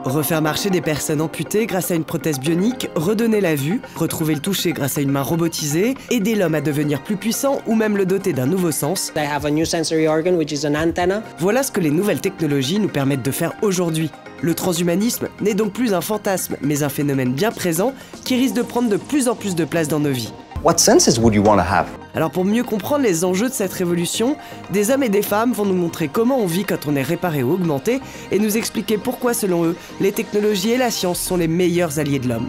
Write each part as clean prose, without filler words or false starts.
Refaire marcher des personnes amputées grâce à une prothèse bionique, redonner la vue, retrouver le toucher grâce à une main robotisée, aider l'homme à devenir plus puissant ou même le doter d'un nouveau sens. I have a new sensory organ, which is an antenna. Voilà ce que les nouvelles technologies nous permettent de faire aujourd'hui. Le transhumanisme n'est donc plus un fantasme, mais un phénomène bien présent qui risque de prendre de plus en plus de place dans nos vies. What senses would you want to have? Alors pour mieux comprendre les enjeux de cette révolution, des hommes et des femmes vont nous montrer comment on vit quand on est réparé ou augmenté et nous expliquer pourquoi selon eux, les technologies et la science sont les meilleurs alliés de l'homme.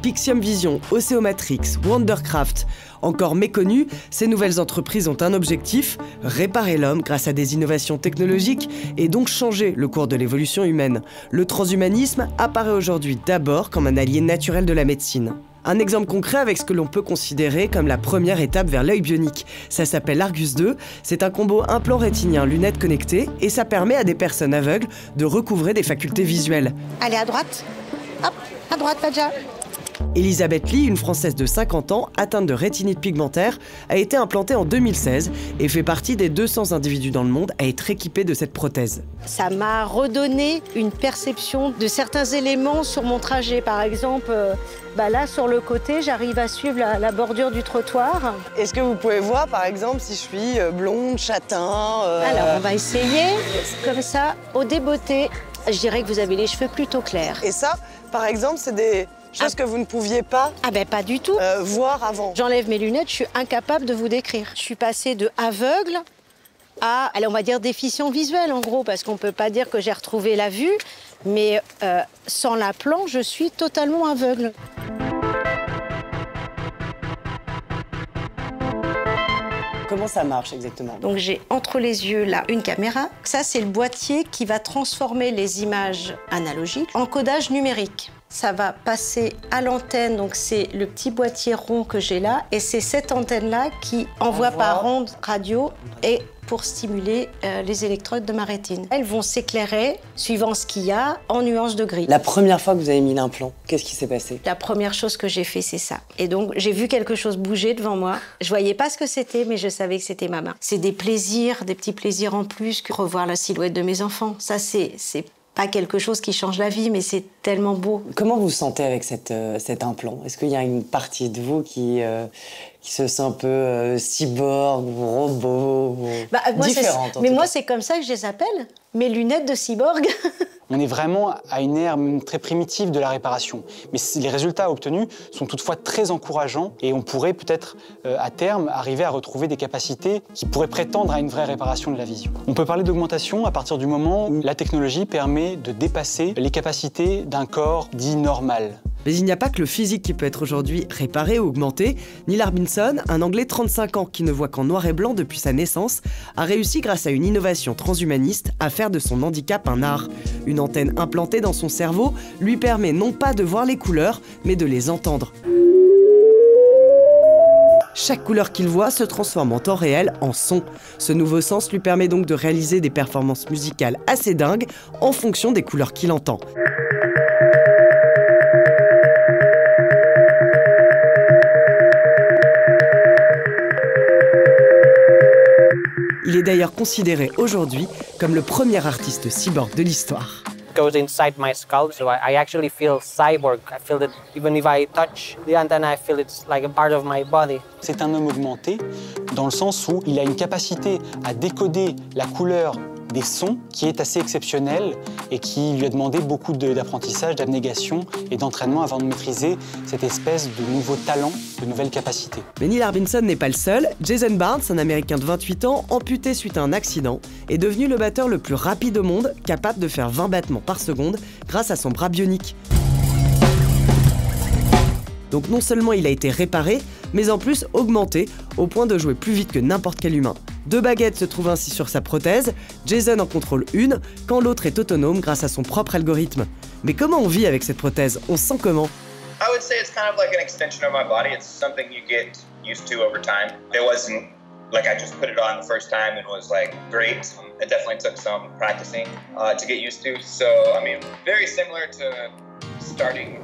Pixium Vision, Oseomatrix, Wondercraft, encore méconnues, ces nouvelles entreprises ont un objectif, réparer l'homme grâce à des innovations technologiques et donc changer le cours de l'évolution humaine. Le transhumanisme apparaît aujourd'hui d'abord comme un allié naturel de la médecine. Un exemple concret avec ce que l'on peut considérer comme la première étape vers l'œil bionique. Ça s'appelle Argus 2, c'est un combo implant rétinien lunettes connectées et ça permet à des personnes aveugles de recouvrer des facultés visuelles. Allez à droite, hop, à droite Fadja. Elisabeth Lee, une Française de 50 ans, atteinte de rétinite pigmentaire, a été implantée en 2016 et fait partie des 200 individus dans le monde à être équipés de cette prothèse. Ça m'a redonné une perception de certains éléments sur mon trajet. Par exemple, là, sur le côté, j'arrive à suivre la bordure du trottoir. Est-ce que vous pouvez voir, par exemple, si je suis blonde, châtain Alors, on va essayer. Comme ça, au débeauté, je dirais que vous avez les cheveux plutôt clairs. Et ça, par exemple, c'est des choses que vous ne pouviez pas pas du tout. Voir avant. J'enlève mes lunettes, je suis incapable de vous décrire. Je suis passée de aveugle à, on va dire, déficient visuel, en gros, parce qu'on ne peut pas dire que j'ai retrouvé la vue, mais sans l'implant, je suis totalement aveugle. Comment ça marche exactement? Donc j'ai entre les yeux, là, une caméra. Ça, c'est le boîtier qui va transformer les images analogiques en codage numérique. Ça va passer à l'antenne, donc c'est le petit boîtier rond que j'ai là, et c'est cette antenne-là qui envoie par onde radio et pour stimuler les électrodes de ma rétine. Elles vont s'éclairer, suivant ce qu'il y a, en nuances de gris. La première fois que vous avez mis l'implant, qu'est-ce qui s'est passé? La première chose que j'ai fait, c'est ça. Et donc, j'ai vu quelque chose bouger devant moi. Je voyais pas ce que c'était, mais je savais que c'était ma main. C'est des plaisirs, des petits plaisirs en plus que revoir la silhouette de mes enfants. Ça, c'est pas quelque chose qui change la vie, mais c'est tellement beau. Comment vous vous sentez avec cet implant? Est-ce qu'il y a une partie de vous qui se sent un peu cyborg ou robot ou différente? Mais moi, c'est comme ça que je les appelle, mes lunettes de cyborg. On est vraiment à une ère très primitive de la réparation. Mais les résultats obtenus sont toutefois très encourageants et on pourrait peut-être, à terme, arriver à retrouver des capacités qui pourraient prétendre à une vraie réparation de la vision. On peut parler d'augmentation à partir du moment où la technologie permet de dépasser les capacités d'un corps dit normal. Mais il n'y a pas que le physique qui peut être aujourd'hui réparé ou augmenté. Neil Harbinson, un Anglais de 35 ans qui ne voit qu'en noir et blanc depuis sa naissance, a réussi grâce à une innovation transhumaniste à faire de son handicap un art. Une antenne implantée dans son cerveau lui permet non pas de voir les couleurs, mais de les entendre. Chaque couleur qu'il voit se transforme en temps réel en son. Ce nouveau sens lui permet donc de réaliser des performances musicales assez dingues en fonction des couleurs qu'il entend. Il est d'ailleurs considéré aujourd'hui comme le premier artiste cyborg de l'histoire. It goes inside my skull, so I actually feel cyborg. I feel that even if I touch the antenna, I feel it's like a part of my body. C'est un homme augmenté dans le sens où il a une capacité à décoder la couleur des sons qui est assez exceptionnelle et qui lui a demandé beaucoup d'apprentissage, d'abnégation et d'entraînement avant de maîtriser cette espèce de nouveau talent, de nouvelles capacités. Mais Neil Harbinson n'est pas le seul. Jason Barnes, un Américain de 28 ans, amputé suite à un accident, est devenu le batteur le plus rapide au monde, capable de faire 20 battements par seconde grâce à son bras bionique. Donc non seulement il a été réparé, mais en plus augmenté, au point de jouer plus vite que n'importe quel humain. 2 baguettes se trouvent ainsi sur sa prothèse, Jason en contrôle une, quand l'autre est autonome grâce à son propre algorithme. Mais comment on vit avec cette prothèse? On se sent comment? I would say it's kind of like an extension of my body. It's something you get used to over time. It wasn't like I just put it on the first time and was like great. It definitely took some practicing to get used to. So, I mean, very similar to starting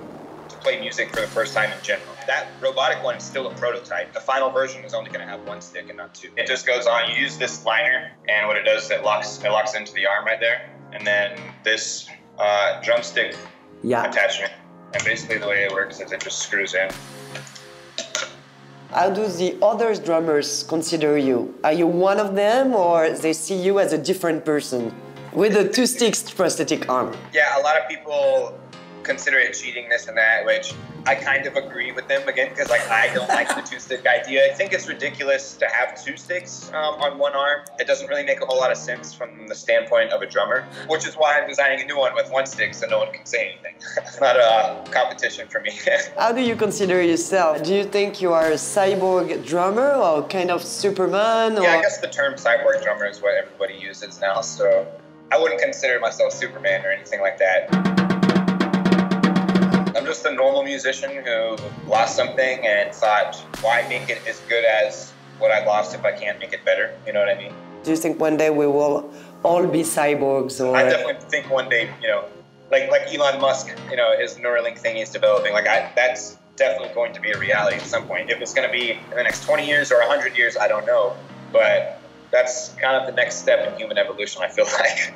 to play music for the first time in general. That robotic one is still a prototype. The final version is only going to have one stick and not two. It just goes on. You use this liner, and what it does is it locks into the arm right there, and then this drumstick attachment. And basically the way it works is it just screws in. How do the other drummers consider you? Are you one of them, or they see you as a different person with a 2 sticks prosthetic arm? Yeah, a lot of people consider it cheating, this and that, which I kind of agree with them again, because like I don't like the 2-stick idea. I think it's ridiculous to have 2 sticks on one arm. It doesn't really make a whole lot of sense from the standpoint of a drummer, which is why I'm designing a new one with 1 stick so no one can say anything. It's not a competition for me. How do you consider yourself? Do you think you are a cyborg drummer or kind of Superman? Yeah, I guess the term cyborg drummer is what everybody uses now, so I wouldn't consider myself Superman or anything like that. I'm just a normal musician who lost something and thought, why make it as good as what I lost if I can't make it better? You know what I mean? Do you think one day we will all be cyborgs? Or... I definitely think one day, you know, like Elon Musk, you know, his Neuralink thing he's developing, that's definitely going to be a reality at some point. If it's going to be in the next 20 years or 100 years, I don't know. But that's kind of the next step in human evolution, I feel like.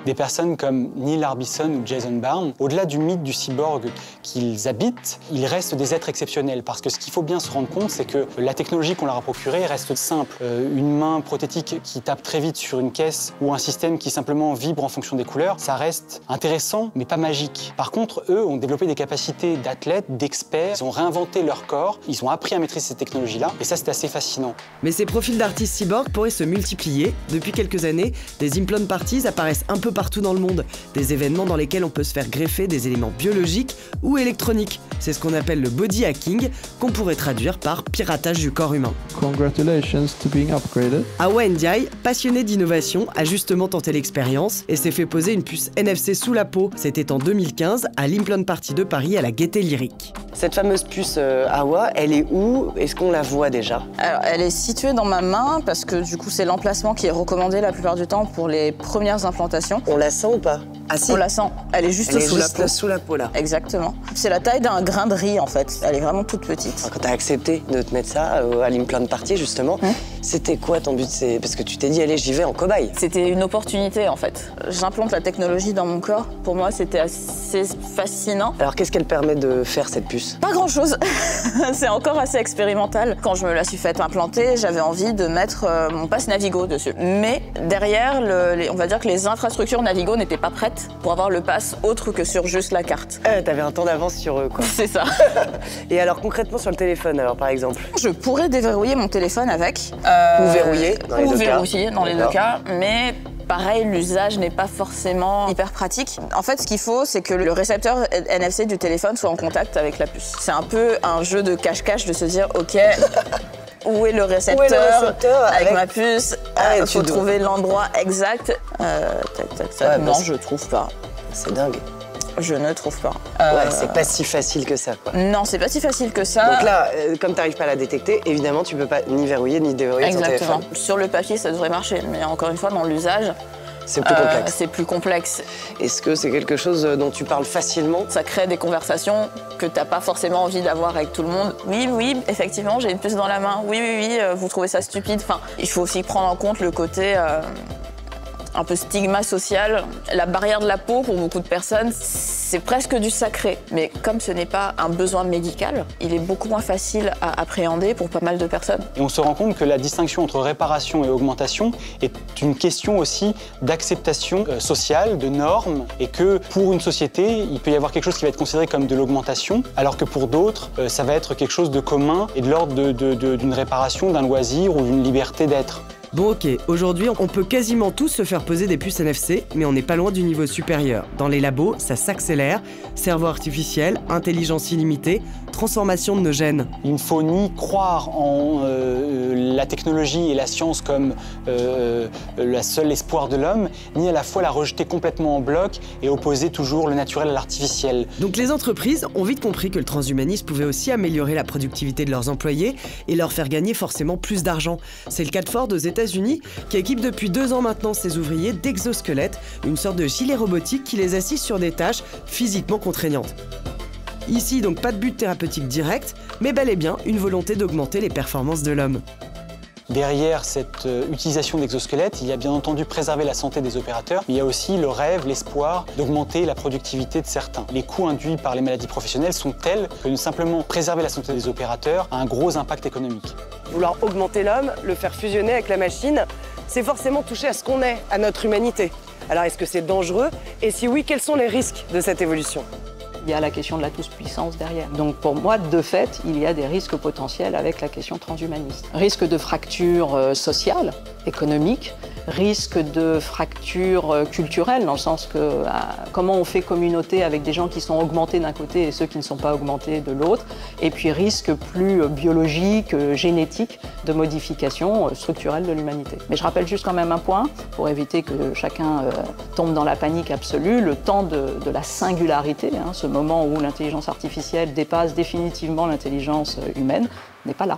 Des personnes comme Neil Harbisson ou Jason Bourne, au-delà du mythe du cyborg qu'ils habitent, ils restent des êtres exceptionnels. Parce que ce qu'il faut bien se rendre compte, c'est que la technologie qu'on leur a procurée reste simple. Une main prothétique qui tape très vite sur une caisse ou un système qui simplement vibre en fonction des couleurs, ça reste intéressant, mais pas magique. Par contre, eux ont développé des capacités d'athlètes, d'experts, ils ont réinventé leur corps, ils ont appris à maîtriser ces technologies-là, et ça, c'est assez fascinant. Mais ces profils d'artistes cyborgs pourraient se multiplier. Depuis quelques années, des implant parties apparaissent un peu partout dans le monde, des événements dans lesquels on peut se faire greffer des éléments biologiques ou électroniques. C'est ce qu'on appelle le body hacking, qu'on pourrait traduire par piratage du corps humain. Congratulations to being upgraded. Awa Ndiaye, passionné d'innovation, a justement tenté l'expérience et s'est fait poser une puce NFC sous la peau. C'était en 2015 à l'Implant Party de Paris à la Gaîté Lyrique. Cette fameuse puce Awa, elle est où? Est-ce qu'on la voit déjà? Alors, elle est située dans ma main parce que du coup, c'est l'emplacement qui est recommandé la plupart du temps pour les premières implantations. On la sent ou pas? Ah si. On la sent. Elle est juste sous la peau. Sous la peau là. Exactement. C'est la taille d'un grain de riz en fait. Elle est vraiment toute petite. Quand t'as accepté de te mettre ça à l'Implant Party justement, c'était quoi ton but? Parce que tu t'es dit allez j'y vais en cobaye. C'était une opportunité en fait. J'implante la technologie dans mon corps. Pour moi c'était assez fascinant. Alors qu'est-ce qu'elle permet de faire cette puce? Pas grand chose. C'est encore assez expérimental. Quand je me la suis faite implanter, j'avais envie de mettre mon pass Navigo dessus. Mais derrière, on va dire que les infrastructures Navigo n'étaient pas prêtes pour avoir le pass autre que sur juste la carte. T'avais un temps d'avance sur eux, quoi. C'est ça. Et alors concrètement sur le téléphone, alors par exemple? Je pourrais déverrouiller mon téléphone avec. Ou verrouiller dans les deux cas. Ou verrouiller dans les deux cas, mais pareil, l'usage n'est pas forcément hyper pratique. En fait, ce qu'il faut, c'est que le récepteur NFC du téléphone soit en contact avec la puce. C'est un peu un jeu de cache-cache de se dire, OK, où est le récepteur avec ma puce? Il faut trouver l'endroit exact. Ouais, non, je trouve pas. C'est dingue. Je ne trouve pas. Ouais, c'est pas si facile que ça, quoi. Non, c'est pas si facile que ça. Donc là, comme t'arrives pas à la détecter, évidemment, tu peux pas ni verrouiller ni déverrouiller ton téléphone. Exactement. Sur le papier, ça devrait marcher, mais encore une fois, dans l'usage, c'est plus complexe. C'est plus complexe. Est-ce que c'est quelque chose dont tu parles facilement? Ça crée des conversations que t'as pas forcément envie d'avoir avec tout le monde. Oui, effectivement, j'ai une puce dans la main. Oui, vous trouvez ça stupide. Enfin, il faut aussi prendre en compte le côté un peu stigma social. La barrière de la peau, pour beaucoup de personnes, c'est presque du sacré. Mais comme ce n'est pas un besoin médical, il est beaucoup moins facile à appréhender pour pas mal de personnes. Et on se rend compte que la distinction entre réparation et augmentation est une question aussi d'acceptation sociale, de normes, et que pour une société, il peut y avoir quelque chose qui va être considéré comme de l'augmentation, alors que pour d'autres, ça va être quelque chose de commun et de l'ordre d'une réparation, d'un loisir ou d'une liberté d'être. Bon ok, aujourd'hui on peut quasiment tous se faire poser des puces NFC, mais on n'est pas loin du niveau supérieur. Dans les labos, ça s'accélère, cerveau artificiel, intelligence illimitée, transformation de nos gènes. Il ne faut ni croire en la technologie et la science comme le seul espoir de l'homme, ni à la fois la rejeter complètement en bloc et opposer toujours le naturel à l'artificiel. Donc les entreprises ont vite compris que le transhumanisme pouvait aussi améliorer la productivité de leurs employés et leur faire gagner forcément plus d'argent. C'est le cas de Ford aux États-Unis, qui équipe depuis 2 ans maintenant ses ouvriers d'exosquelettes, une sorte de gilet robotique qui les assiste sur des tâches physiquement contraignantes. Ici, donc pas de but thérapeutique direct, mais bel et bien une volonté d'augmenter les performances de l'homme. Derrière cette utilisation d'exosquelettes, il y a bien entendu préserver la santé des opérateurs, mais il y a aussi le rêve, l'espoir d'augmenter la productivité de certains. Les coûts induits par les maladies professionnelles sont tels que simplement préserver la santé des opérateurs a un gros impact économique. Vouloir augmenter l'homme, le faire fusionner avec la machine, c'est forcément toucher à ce qu'on est, à notre humanité. Alors est-ce que c'est dangereux? Et si oui, quels sont les risques de cette évolution? Il y a la question de la toute-puissance derrière. Donc pour moi, de fait, il y a des risques potentiels avec la question transhumaniste. Risque de fracture sociale, économique, risque de fracture culturelle, dans le sens que comment on fait communauté avec des gens qui sont augmentés d'un côté et ceux qui ne sont pas augmentés de l'autre, et puis risque plus biologique, génétique, de modification structurelle de l'humanité. Mais je rappelle juste quand même un point, pour éviter que chacun tombe dans la panique absolue, le temps de la singularité, ce moment où l'intelligence artificielle dépasse définitivement l'intelligence humaine, n'est pas là.